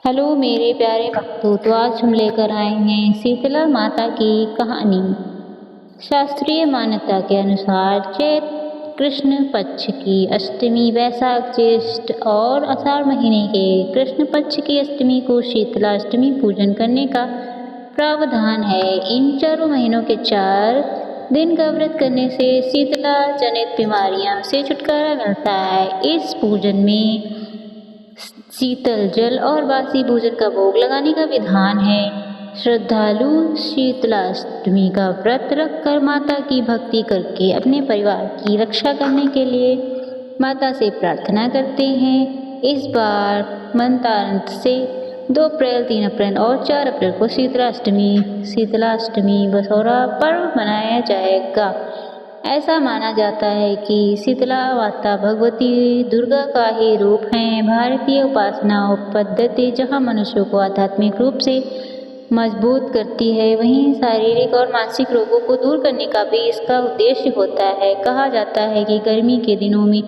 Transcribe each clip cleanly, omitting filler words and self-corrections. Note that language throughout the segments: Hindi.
हेलो मेरे प्यारे भक्तों, तो आज हम लेकर आए हैं शीतला माता की कहानी। शास्त्रीय मान्यता के अनुसार चैत कृष्ण पक्ष की अष्टमी वैशाख ज्येष्ठ और आषाढ़ महीने के कृष्ण पक्ष की अष्टमी को शीतला अष्टमी पूजन करने का प्रावधान है। इन चारों महीनों के 4 दिन का व्रत करने से शीतला जनित बीमारियां से छुटकारा मिलता है। इस पूजन में शीतल जल और बासी भोजन का भोग लगाने का विधान है। श्रद्धालु शीतलाष्टमी का व्रत रखकर माता की भक्ति करके अपने परिवार की रक्षा करने के लिए माता से प्रार्थना करते हैं। इस बार मंत्रांत से 2 अप्रैल, 3 अप्रैल और 4 अप्रैल को शीतलाष्टमी बसौरा पर्व मनाया जाएगा। ऐसा माना जाता है कि शीतला माता भगवती दुर्गा का ही रूप हैं। भारतीय उपासना पद्धति जहाँ मनुष्यों को आध्यात्मिक रूप से मजबूत करती है, वहीं शारीरिक और मानसिक रोगों को दूर करने का भी इसका उद्देश्य होता है। कहा जाता है कि गर्मी के दिनों में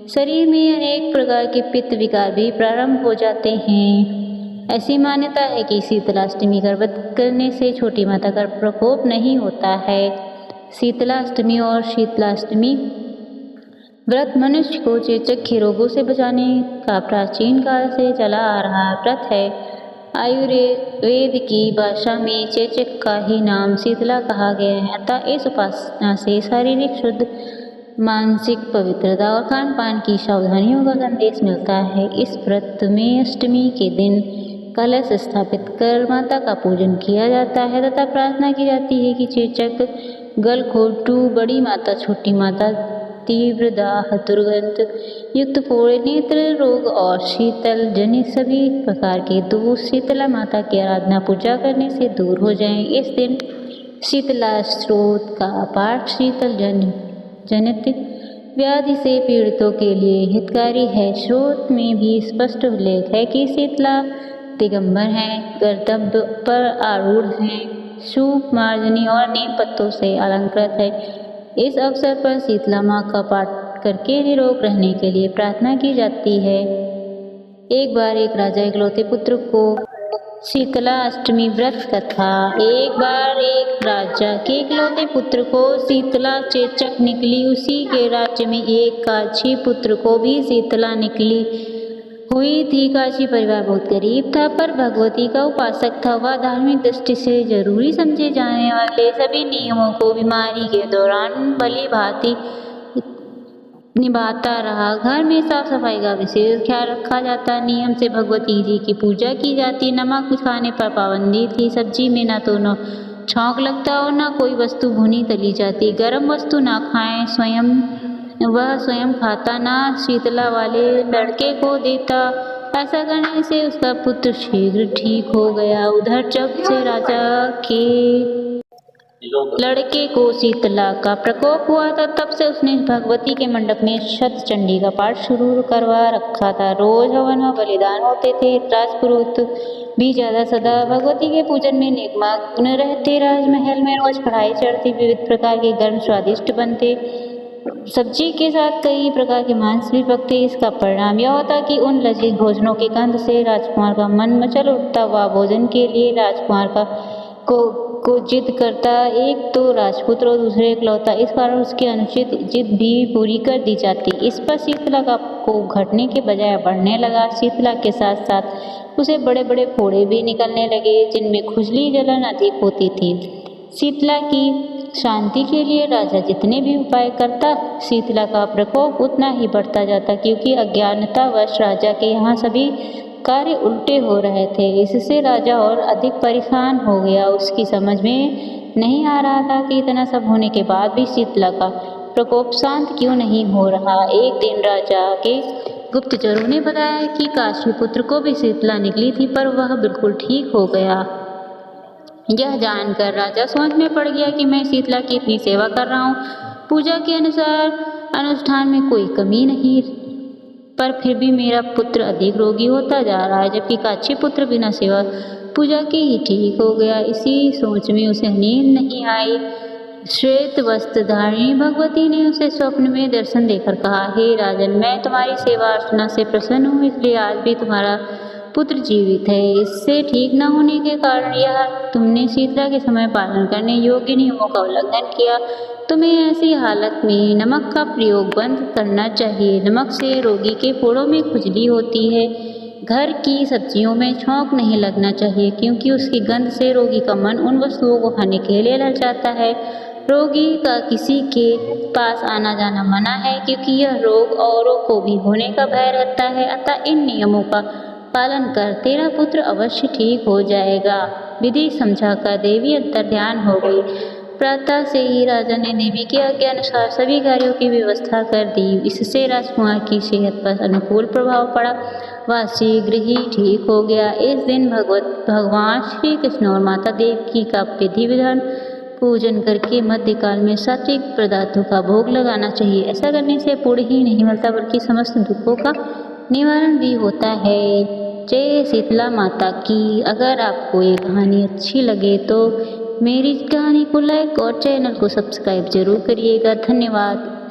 शरीर में अनेक प्रकार के पित्त विकार भी प्रारंभ हो जाते हैं। ऐसी मान्यता है कि शीतलाष्टमी का व्रत करने से छोटी माता का प्रकोप नहीं होता है। शीतलाष्टमी और शीतलाष्टमी व्रत मनुष्य को चेचक के रोगों से बचाने का प्राचीन काल से चला आ रहा व्रत है। आयुर्वेद की भाषा में चेचक का ही नाम शीतला कहा गया है। अतः इस उपासना से शारीरिक शुद्ध, मानसिक पवित्रता और खान पान की सावधानियों का संदेश मिलता है। इस व्रत में अष्टमी के दिन कलश स्थापित कर माता का पूजन किया जाता है तथा प्रार्थना की जाती है कि चेचक, गलघोटू, बड़ी माता, छोटी माता, तीव्र दाह, दुर्गंध युक्त फोड़े, नेत्र रोग और शीतल जनित सभी प्रकार के दोष शीतला माता की आराधना पूजा करने से दूर हो जाएं। इस दिन शीतला स्त्रोत का पाठ शीतल जनित व्याधि से पीड़ितों के लिए हितकारी है। स्रोत में भी स्पष्ट उल्लेख है कि शीतला दिगंबर हैं, गर्दभ पर आरूढ़ हैं, सूप, मार्जनी और नीम पत्तों से अलंकृत है। इस अवसर पर शीतला माँ का पाठ करके निरोग रहने के लिए प्रार्थना की जाती है। एक बार एक राजा इकलौते पुत्र को शीतला अष्टमी व्रत कथा। एक बार एक राजा के इकलौते पुत्र को शीतला चेचक निकली। उसी के राज्य में एक काछी पुत्र को भी शीतला निकली हुई थी। काशी परिवार बहुत गरीब था, पर भगवती का उपासक था। वह धार्मिक दृष्टि से जरूरी समझे जाने वाले सभी नियमों को बीमारी के दौरान भली भांति निभाता रहा। घर में साफ सफाई का विशेष ख्याल रखा जाता। नियम से भगवती जी की पूजा की जाती। नमक खाने पर पाबंदी थी। सब्जी में न तो न छौंक लगता और न कोई वस्तु भुनी तली जाती। गर्म वस्तु ना खाएं। वह स्वयं खाता, ना शीतला वाले लड़के को देता। ऐसा करने से उसका पुत्र शीघ्र ठीक हो गया। उधर जब से राजा के लड़के को शीतला का प्रकोप हुआ था, तब से उसने भगवती के मंडप में शतचंडी का पाठ शुरू करवा रखा था। रोज हवन और बलिदान होते थे। राजपुरोहित भी ज्यादा सदा भगवती के पूजन में निमग्न रहते। राजमहल में रोज कढ़ाई चढ़ती, विविध प्रकार के गर्म स्वादिष्ट बनते, सब्जी के साथ कई प्रकार के मांस भी पकते। इसका परिणाम यह होता कि उन लजीज भोजनों की गंध से राजकुमार का मन मचल उठता। वह भोजन के लिए राजकुमार को जिद करता। एक तो राजपुत्र और दूसरे इकलौता, इस कारण उसकी अनुचित जिद भी पूरी कर दी जाती। इस पर शीतला को घटने के बजाय बढ़ने लगा। शीतला के साथ साथ उसे बड़े बड़े फोड़े भी निकलने लगे, जिनमें खुजली जलन अधिक होती थी। शीतला की शांति के लिए राजा जितने भी उपाय करता, शीतला का प्रकोप उतना ही बढ़ता जाता, क्योंकि अज्ञानतावश राजा के यहाँ सभी कार्य उल्टे हो रहे थे। इससे राजा और अधिक परेशान हो गया। उसकी समझ में नहीं आ रहा था कि इतना सब होने के बाद भी शीतला का प्रकोप शांत क्यों नहीं हो रहा। एक दिन राजा के गुप्तचरों ने बताया कि काशी पुत्र को भी शीतला निकली थी, पर वह बिल्कुल ठीक हो गया। यह जानकर राजा सोच में पड़ गया कि मैं शीतला की इतनी सेवा कर रहा हूँ, पूजा के अनुष्ठान में कोई कमी नहीं, पर फिर भी मेरा पुत्र अधिक रोगी होता जा रहा है, जबकि काछी पुत्र बिना सेवा पूजा के ही ठीक हो गया। इसी सोच में उसे नींद नहीं आई। श्वेत वस्त्र धारिणी भगवती ने उसे स्वप्न में दर्शन देकर कहा, हे राजन, मैं तुम्हारी सेवा अर्चना से प्रसन्न हूँ, इसलिए आज भी तुम्हारा पुत्र जीवित है। इससे ठीक न होने के कारण यह तुमने शीतला के समय पालन करने योग्य नियमों का उल्लंघन किया। तुम्हें ऐसी हालत में नमक का प्रयोग बंद करना चाहिए। नमक से रोगी के फोड़ों में खुजली होती है। घर की सब्जियों में छौंक नहीं लगना चाहिए, क्योंकि उसकी गंध से रोगी का मन उन वस्तुओं को खाने के लिए ललचाता है। रोगी का किसी के पास आना जाना मना है, क्योंकि यह रोग औरों को भी होने का भय रहता है। अतः इन नियमों का पालन कर तेरा पुत्र अवश्य ठीक हो जाएगा। विधि समझाकर देवी अंतर्ध्यान हो गई। प्रातः से ही राजा ने देवी की आज्ञा अनुसार सभी कार्यों की व्यवस्था कर दी। इससे राजकुमार की सेहत पर अनुकूल प्रभाव पड़ा। वह शीघ्र ही ठीक हो गया। इस दिन भगवान श्री कृष्ण और माता देवकी का विधि विधान पूजन करके मध्यकाल में सात्विक पदार्थों का भोग लगाना चाहिए। ऐसा करने से पुण्य ही नहीं मिलता, बल्कि समस्त दुखों का निवारण भी होता है। जय शीतला माता की। अगर आपको ये कहानी अच्छी लगे तो मेरी कहानी को लाइक और चैनल को सब्सक्राइब जरूर करिएगा। धन्यवाद।